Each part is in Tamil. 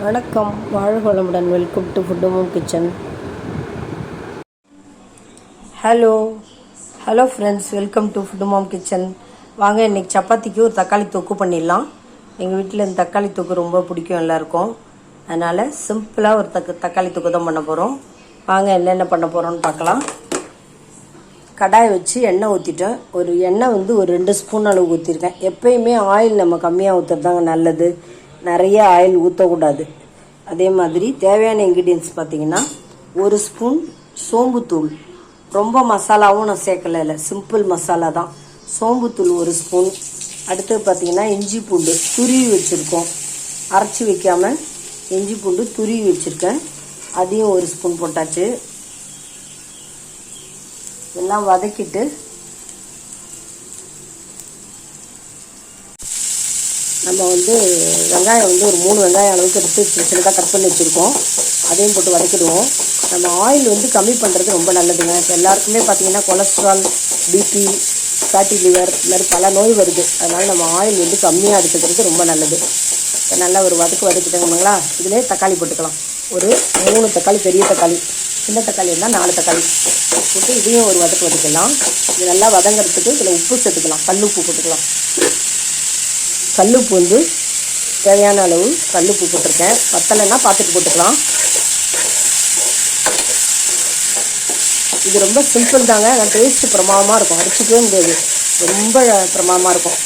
வணக்கம், வாழ்க வளமுடன். Welcome to food mom kitchen. Hello friends, welcome to food mom kitchen. வாங்க, இன்றைக்கி சப்பாத்திக்கு ஒரு தக்காளி தொக்கு பண்ணிடலாம். எங்கள் வீட்டில் இந்த தக்காளி தொக்கு ரொம்ப பிடிக்கும் எல்லாருக்கும். அதனால் சிம்பிளாக ஒரு தக்காளி தொக்கு தான் பண்ண போகிறோம். வாங்க, என்னென்ன பண்ண போகிறோன்னு பார்க்கலாம். கடாயை வச்சு எண்ணெய் ஊற்றிட்டேன். எண்ணெய் ஒரு 2 ஸ்பூன் அளவு ஊற்றிருக்கேன். எப்பயுமே ஆயில் நம்ம கம்மியாக ஊற்றுறது தாங்க நல்லது. நிறைய ஆயில் ஊற்றக்கூடாது. அதே மாதிரி தேவையான இன்க்ரீடியன்ஸ் பார்த்திங்கன்னா 1 ஸ்பூன் சோம்புத்தூள். ரொம்ப மசாலாவும் நான் சேர்க்கல, இல்லை, சிம்பிள் மசாலா தான். சோம்புத்தூள் 1 ஸ்பூன். அடுத்து பார்த்திங்கன்னா இஞ்சி பூண்டு துருவி வச்சுருக்கோம், அரைச்சி வைக்காமல் இஞ்சி பூண்டு துருவி வச்சுருக்கேன். அதையும் 1 ஸ்பூன் போட்டாச்சு. எல்லாம் வதக்கிட்டு நம்ம வெங்காயம் ஒரு 3 வெங்காயம் அளவுக்கு எடுத்து சின்னதாக கட் பண்ணி வச்சுருக்கோம். அதையும் போட்டு வதக்கிடுவோம். நம்ம ஆயில் கம்மி பண்ணுறது ரொம்ப நல்லதுங்க. இப்போ எல்லாருக்குமே பார்த்திங்கன்னா கொலஸ்ட்ரால், பிபி, ஃபேட்டி லிவர், இந்த மாதிரி பல நோய் வருது. அதனால் நம்ம ஆயில் கம்மியாக எடுத்துக்கிறது ரொம்ப நல்லது. இப்போ நல்லா ஒரு வதக்கிட்டோங்களா, இதிலே தக்காளி போட்டுக்கலாம். ஒரு 3 தக்காளி, பெரிய தக்காளி. சின்ன தக்காளி இருந்தால் 4 தக்காளி போட்டு இதையும் ஒரு வதக்கலாம். இது நல்லா வதங்கிறதுக்கு இதில் உப்பு சேர்த்துக்கலாம். கல்லுப்பு போட்டுக்கலாம். கல்லுப்பு தேவையான அளவு கல்லுப்பு போட்டிருக்கேன். பத்தலைன்னா பார்த்துட்டு போட்டுக்கலாம். இது ரொம்ப சிம்பிள் தாங்க. ஆனால் டேஸ்ட்டு பிரமாதமாக இருக்கும். அடிச்சுக்கவே முடியாது, ரொம்ப பிரமாதமாக இருக்கும்.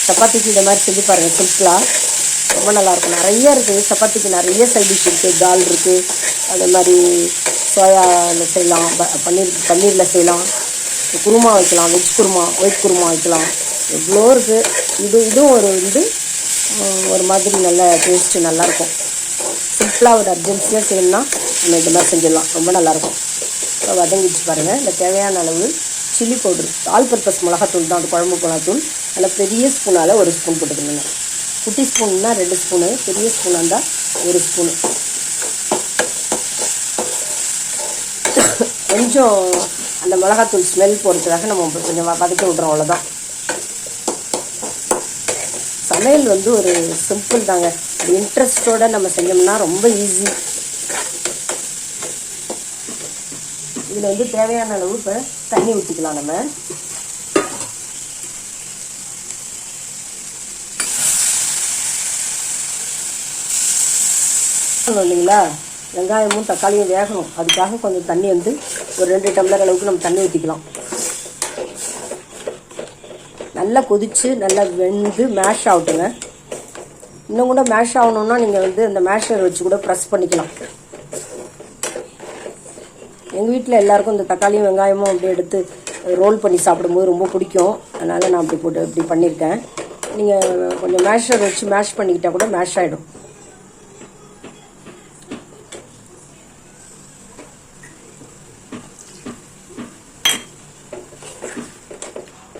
சப்பாத்திக்கு இந்த மாதிரி செஞ்சு பாருங்கள், சிம்பிளாக ரொம்ப நல்லாயிருக்கும். நிறைய இருக்குது சப்பாத்திக்கு, நிறைய சைட் டிஷ் இருக்குது. தால் இருக்குது, அதே மாதிரி சோயாவில் செய்யலாம், பன்னீரில் செய்யலாம், குருமா வைக்கலாம், வெஜ் குருமா, ஒயிட் குருமா வைக்கலாம். எவ்வளோ இருக்குது. இதுவும் ஒரு மாதிரி நல்ல டேஸ்ட்டு நல்லாயிருக்கும். சிம்பிளாக ஒரு அர்ஜென்சியாக செய்யணும்னா நம்ம இந்த மாதிரி செஞ்சிடலாம், ரொம்ப நல்லாயிருக்கும். இப்போ வதங்கிச்சு பாருங்கள். இந்த தேவையான அளவு சில்லி பவுட்ரு, ஆல் பர்பஸ் மிளகாத்தூள் தான், அது குழம்பு மிளகாத்தூள். அதில் பெரிய ஸ்பூனால் 1 ஸ்பூன் போட்டுக்கணுங்க. குட்டி ஸ்பூன்னா 2 ஸ்பூனு, பெரிய ஸ்பூனாக இருந்தால் 1 ஸ்பூனு. கொஞ்சம் அந்த மிளகாத்தூள் ஸ்மெல் போகிறதுக்காக நம்ம கொஞ்சம் வதக்கி விட்றோம், அவ்வளோதான். சமையல் ஒரு சிம்பிள் தாங்க. அது இன்ட்ரெஸ்டோடு நம்ம செஞ்சோம்னா ரொம்ப ஈஸி. இதில் தேவையான அளவு இப்போ தண்ணி ஊற்றிக்கலாம். நம்ம இல்லைங்களா, வெங்காயமும் தக்காளியும் வேகணும். அதுக்காக கொஞ்சம் தண்ணி ஒரு 2 டம்ளர் அளவுக்கு நம்ம தண்ணி ஊற்றிக்கலாம். நல்லா கொதித்து நல்லா வெந்து மேஷ் ஆகட்டுங்க. இன்னும் கூட மேஷ் ஆகணுன்னா நீங்கள் அந்த மேஷர் வச்சு கூட ப்ரெஸ் பண்ணிக்கலாம். எங்கள் வீட்டில் எல்லாேருக்கும் இந்த தக்காளியும் வெங்காயமும் அப்படியே எடுத்து ரோல் பண்ணி சாப்பிடும்போது ரொம்ப பிடிக்கும். அதனால் நான் இப்படி பண்ணியிருக்கேன். நீங்கள் கொஞ்சம் மேஷர் வச்சு மேஷ் பண்ணிக்கிட்டால் கூட மேஷ் ஆகிடும்.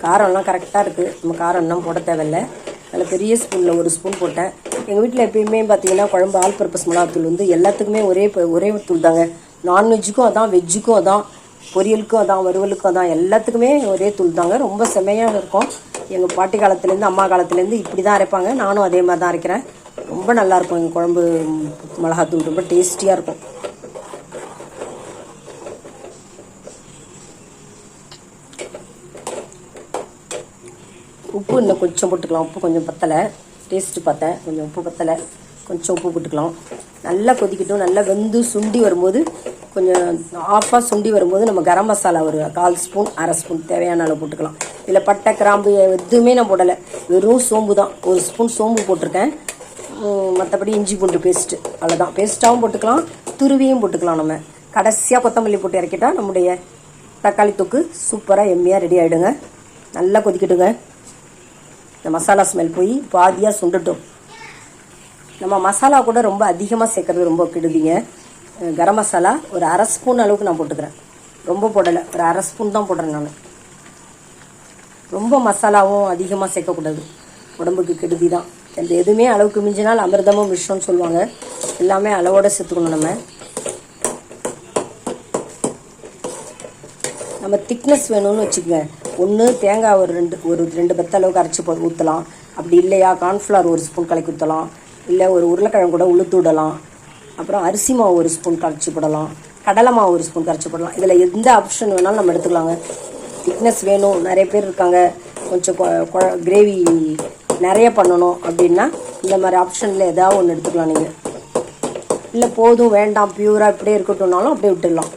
காரம்லாம் கரெக்டாக இருக்குது. நம்ம காரம் இன்னும் போட தேவையில்லை. அதில் பெரிய ஸ்பூனில் 1 ஸ்பூன் போட்டேன். எங்கள் வீட்டில் எப்பயுமே பார்த்திங்கன்னா குழம்பு ஆல் பர்பஸ் மிளகாத்தூள் எல்லாத்துக்குமே ஒரே தூள் தாங்க. நான்வெஜ்ஜுக்கும் அதான், வெஜ்ஜுக்கும் அதான், பொரியலுக்கும் அதான், வறுவலுக்கும் அதான், எல்லாத்துக்குமே ஒரே தூள் தாங்க. ரொம்ப செம்மையாக இருக்கும். எங்கள் பாட்டி காலத்துலேருந்து, அம்மா காலத்துலேருந்து இப்படி தான் அரைப்பாங்க. நானும் அதே மாதிரி தான் அரைக்கிறேன். ரொம்ப நல்லாயிருக்கும் எங்கள் குழம்பு மிளகாத்தூள், ரொம்ப டேஸ்டியாக இருக்கும். உப்பு இன்னும் கொஞ்சம் போட்டுக்கலாம். உப்பு கொஞ்சம் பத்தலை, டேஸ்ட்டு பார்த்தேன், கொஞ்சம் உப்பு பத்தலை, கொஞ்சம் உப்பு போட்டுக்கலாம். நல்லா கொதிக்கட்டும். நல்லா வெந்து சுண்டி வரும்போது, கொஞ்சம் ஆஃபாக சுண்டி வரும்போது நம்ம கரம் மசாலா ஒரு 1/4 ஸ்பூன், 1/2 ஸ்பூன் தேவையான அளவு போட்டுக்கலாம். இதில் பட்டை, கிராம்பு எதுவுமே நான் போடலை, வெறும் சோம்பு தான். 1 ஸ்பூன் சோம்பு போட்டிருக்கேன். மற்றபடி இஞ்சி பூண்டு பேஸ்ட்டு, அவ்வளோதான். பேஸ்ட்டாகவும் போட்டுக்கலாம், துருவியும் போட்டுக்கலாம். நம்ம கடைசியாக கொத்தமல்லி போட்டு இறக்கிட்டால் நம்முடைய தக்காளி தொக்கு சூப்பராக எம்மியாக ரெடி ஆகிடுங்க. நல்லா கொதிக்கட்டுங்க. இந்த மசாலா ஸ்மெல் போய் பாதியாக சுண்டட்டும். நம்ம மசாலா கூட ரொம்ப அதிகமாக சேர்க்குறது ரொம்ப கெடுதிங்க. கரம் மசாலா ஒரு 1/2 ஸ்பூன் அளவுக்கு நான் போட்டுக்கிறேன். ரொம்ப போடலை, ஒரு 1/2 ஸ்பூன் தான் போடுறேன் நான். ரொம்ப மசாலாவும் அதிகமாக சேர்க்கக்கூடாது, உடம்புக்கு கெடுதி தான். இந்த எதுவுமே அளவுக்கு மிஞ்சினால் அமிர்தமும் விஷம்னு சொல்லுவாங்க. எல்லாமே அளவோடு சேர்த்துக்கணும். நம்ம திக்னஸ் வேணும்னு வச்சுக்கோங்க. ஒன்று தேங்காய் ஒரு ரெண்டு பத்த அளவுக்கு அரைச்சி ஊற்றலாம். அப்படி இல்லையா, கார்ன்ஃப்ளவர் 1 ஸ்பூன் கலக்கி ஊற்றலாம். இல்லை ஒரு உருளைக்கிழங்கு கூட உளுத்து விடலாம். அப்புறம் அரிசி மாவு ஒரு ஸ்பூன் கரைச்சி போடலாம், கடலை மாவு ஒரு ஸ்பூன் கரைச்சி போடலாம். இதில் எந்த ஆப்ஷன் வேணாலும் நம்ம எடுத்துக்கலாங்க. திக்னஸ் வேணும், நிறைய பேர் இருக்காங்க, கொஞ்சம் கிரேவி நிறைய பண்ணணும் அப்படின்னா இந்த மாதிரி ஆப்ஷனில் ஏதாவது ஒன்று எடுத்துக்கலாம் நீங்கள். இல்லை போதும் வேண்டாம் பியூராக இப்படியே இருக்கட்டும்னாலும் அப்படியே விட்டுடலாம்.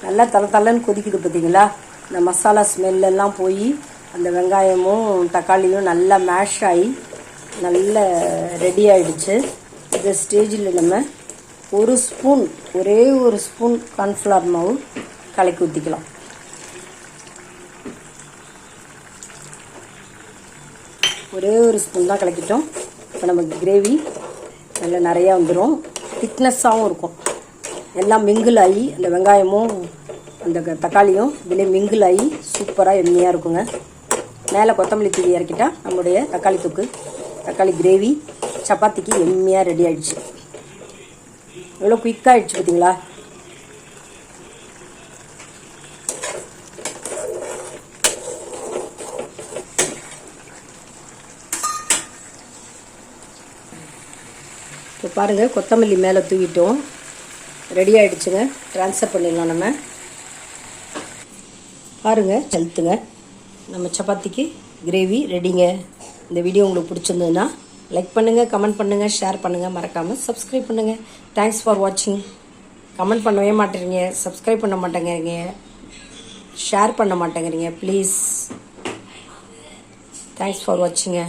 நல்லா தள்ளன்னு கொதிக்குது பார்த்தீங்களா? இந்த மசாலா ஸ்மெல்லாம் போய் அந்த வெங்காயமும் தக்காளியும் நல்லா மேஷ் ஆகி நல்ல ரெடி ஆகிடுச்சு. இந்த ஸ்டேஜில் நம்ம ஒரே ஒரு ஸ்பூன் கார்ன்ஃப்ளவர் மாவு கலக்கி ஊற்றிக்கலாம். ஒரே ஒரு ஸ்பூன் தான் கலக்கிட்டோம். இப்போ நமக்கு கிரேவி நல்லா நிறையா வந்துடும், திக்னஸ்ஸாகவும் இருக்கும். எல்லாம் மிங்கிள் ஆகி அந்த வெங்காயமும் அந்த தக்காளியும் இதிலே மிங்கிள் ஆகி சூப்பராக எண்ணெயாக இருக்குங்க. மேலே கொத்தமல்லி தூவி இறக்கிட்டா நம்முடைய தக்காளி கிரேவி சப்பாத்திக்கு எம்மியாக ரெடி ஆகிடுச்சு. எவ்வளோ குயிக்காக ஆகிடுச்சு பார்த்தீங்களா? இப்போ பாருங்கள், கொத்தமல்லி மேலே தூவிட்டோம், ரெடி ஆகிடுச்சுங்க. ட்ரான்ஸ்ஃபர் பண்ணிடலாம் நம்ம. பாருங்கள், செலுத்துங்க, நம்ம சப்பாத்திக்கு கிரேவி ரெடிங்க. இந்த வீடியோ உங்களுக்கு பிடிச்சிருந்ததுன்னா லைக் பண்ணுங்கள், கமெண்ட் பண்ணுங்கள், ஷேர் பண்ணுங்கள், மறக்காமல் சப்ஸ்கிரைப் பண்ணுங்கள். தேங்க்ஸ் ஃபார் வாட்சிங். கமெண்ட் பண்ணவே மாட்டேறீங்க, சப்ஸ்கிரைப் பண்ண மாட்டேங்கிறீங்க, ஷேர் பண்ண மாட்டேங்கிறீங்க. Please, thanks for வாட்சிங்க.